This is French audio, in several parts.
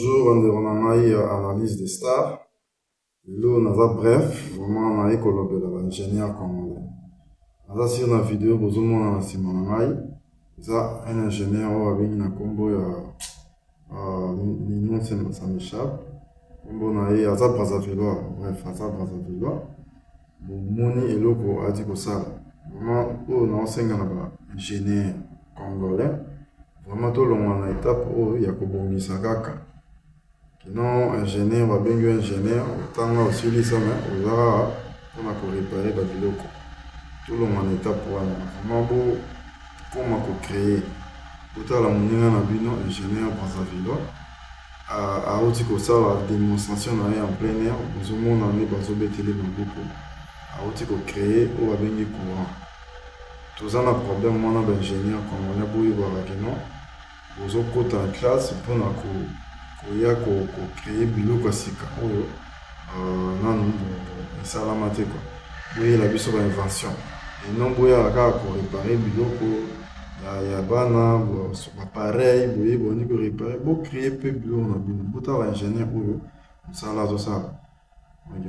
Bonjour, on a eu analyse des stars. Là, on a bref, vraiment, on a écologué l'ingénieur congolais. On a sur la vidéo, vous avez vu Simon Ngai. C'est un ingénieur qui a été combo Mignon, ça m'échappe. On a eu Aza Brazzavillois, bref, Aza Brazzavillois. Moni et Loko a dit que ça, vraiment, on a un ingénieur congolais. Vraiment, tout le monde a une étape où il y a Kobongi Sagaka. Non, ingénieur, on va bien ingénieur, autant aussi les hommes, on va réparer les biloko. Tout le monde est à point. Vraiment beau, comment créer. Tout à l'heure, on a un ingénieur Brazzavillois. À outil que ça, la démonstration en plein air, nous avons un bateau télé beaucoup. À outil que créer, on va bien courant. Tout ça, un problème, on a un ingénieur, comme on a beau y voir avec nous. Vous avez côté en classe, pour nous koya créer biloko sika oyo nanu esalama te kwa boyela biso bainvention non boyala kaka koréparer biloko ya bana bapareil boye boni koréparer bocréer mpe biloko na bino botala ingénieur oyo mosala azosala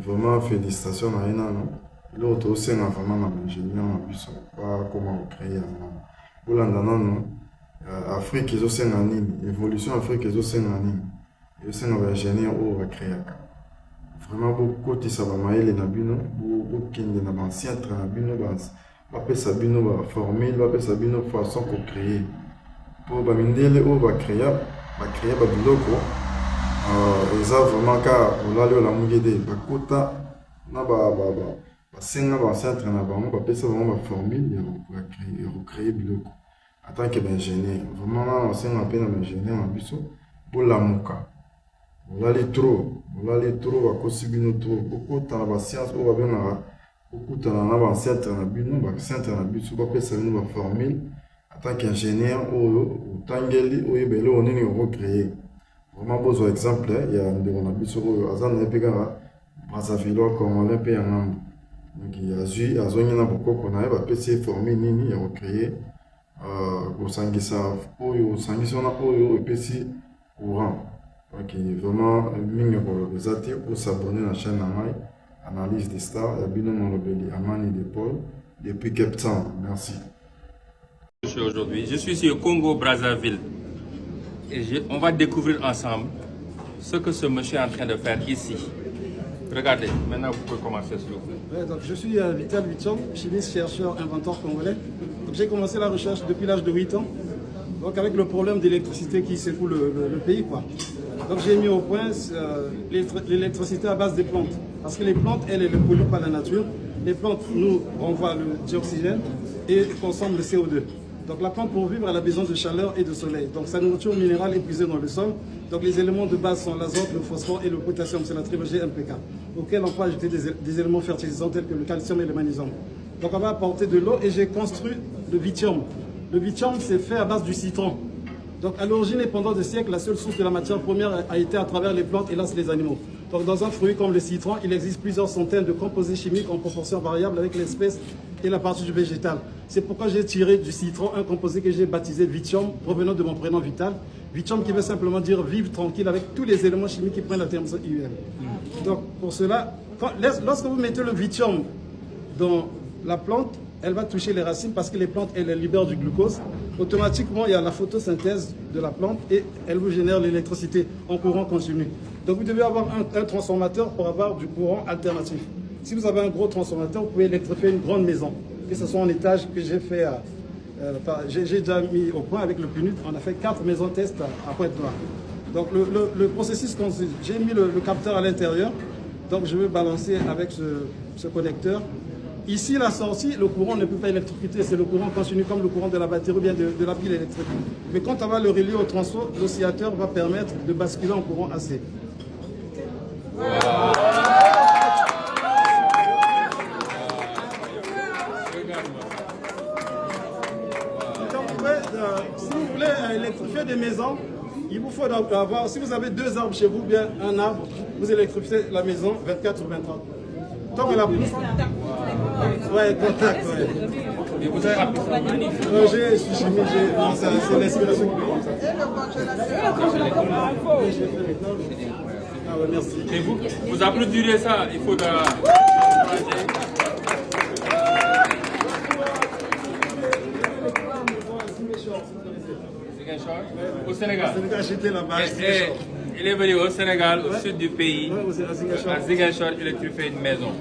vraiment félicitation na ye nano eloko tosenga vraiment na baingénieur na biso bakoma kocréer yango bolanda nano Afrique ezosenga nini évolution Afrique ezosenga nini c'est un ingénieur qui va créer. Vraiment, beaucoup de ça va m'aider dans bino, beaucoup de anciens trains dans bino, va faire ça bino, former, va faire ça bino façon qu'on crée. Pour bamindele ou va créer biloko. Et ça vraiment car on l'a la mugede, va kota na ba senga ba anciens trains na ba, on va faire ça vraiment former et recréer biloko. En tant qu'ingénieur, vraiment on s'en appelle un ingénieur en biso pour la muka. On a les trop, à cause de trop. Beaucoup de science, on va bien beaucoup de centre na bino, centre na biso, on va faire une formule en tant qu'ingénieur ou tangeli ou yebelo on est recréé. Vraiment beau exemple, il y a un biso azan na pegara Brazzavillois congolais pe yangambo. Donc il y a ju azongi na beaucoup qu'on a va PC formule nini ya recréer au sangisa oyo sangisa na oyo PC courant. Ok, vraiment, pour s'abonner à la chaîne Analyse des stars, et bien Amani de Paul, depuis Cape Town. Merci. Aujourd'hui, je suis ici au Congo, Brazzaville. Et on va découvrir ensemble ce que ce monsieur est en train de faire ici. Regardez, maintenant vous pouvez commencer s'il vous plaît. Ouais, donc, je suis Vital Vichon, chimiste, chercheur, inventeur congolais. J'ai commencé la recherche depuis l'âge de 8 ans. Donc avec le problème d'électricité qui secoue le pays, quoi. Donc j'ai mis au point l'électricité à base des plantes. Parce que les plantes, elles ne polluent pas la nature. Les plantes nous renvoient le dioxygène et consomment le CO2. Donc la plante pour vivre, elle a besoin de chaleur et de soleil. Donc sa nourriture minérale est puisée dans le sol. Donc les éléments de base sont l'azote, le phosphore et le potassium. C'est la trilogie MPK. Auquel on peut ajouter des éléments fertilisants tels que le calcium et le magnésium. Donc on va apporter de l'eau et j'ai construit le lithium. Le lithium, c'est fait à base du citron. Donc à l'origine et pendant des siècles, la seule source de la matière première a été à travers les plantes, hélas les animaux. Donc dans un fruit comme le citron, il existe plusieurs centaines de composés chimiques en proportion variable avec l'espèce et la partie du végétal. C'est pourquoi j'ai tiré du citron un composé que j'ai baptisé Vithium, provenant de mon prénom Vital. Vithium qui veut simplement dire vivre tranquille avec tous les éléments chimiques qui prennent la terme IUL. Donc pour cela, lorsque vous mettez le Vithium dans la plante, elle va toucher les racines parce que les plantes, elles libèrent du glucose. Automatiquement, il y a la photosynthèse de la plante et elle vous génère l'électricité en courant continu. Donc vous devez avoir un transformateur pour avoir du courant alternatif. Si vous avez un gros transformateur, vous pouvez électrifier une grande maison. Que ce soit en étage que j'ai fait, j'ai déjà mis au point avec le PNUD, on a fait 4 maisons test à Pointe-Noire. Donc le processus consiste, j'ai mis le capteur à l'intérieur, donc je vais balancer avec ce connecteur. Ici, la sortie, le courant ne peut pas électrocuter, c'est le courant continu comme le courant de la batterie ou bien de la pile électrique. Mais quand on va le relier au transfo, l'oscillateur va permettre de basculer en courant AC. Si vous voulez électrifier des maisons, il vous faut avoir, si vous avez 2 arbres chez vous, bien un arbre, vous électrifiez la maison 24 sur 23. Tant que la pousse. Ouais, contact, ouais. Et vous avez appris ça? Je suis chimiste, c'est l'inspiration qui me comme ça. Ah ouais, merci. Et vous applaudirez ça, il faut au Sénégal. J'étais là-bas. Il est venu au Sénégal, au sud du pays, à Ziguinchor, électrifier une maison.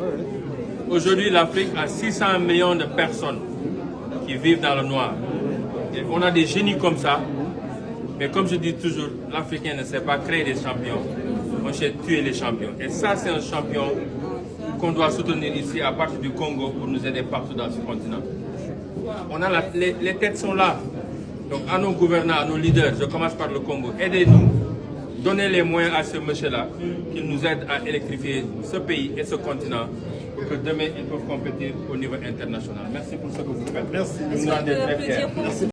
Aujourd'hui, l'Afrique a 600 millions de personnes qui vivent dans le noir. Et on a des génies comme ça, mais comme je dis toujours, l'Africain ne sait pas créer des champions, on sait tuer les champions. Et ça, c'est un champion qu'on doit soutenir ici à partir du Congo pour nous aider partout dans ce continent. On a les têtes sont là. Donc à nos gouvernants, à nos leaders, je commence par le Congo, aidez-nous, donnez les moyens à ce monsieur-là, qu'il nous aide à électrifier ce pays et ce continent, pour que demain ils peuvent compétir au niveau international. Merci pour ce que vous faites. Merci. Nous nous rendons très fiers.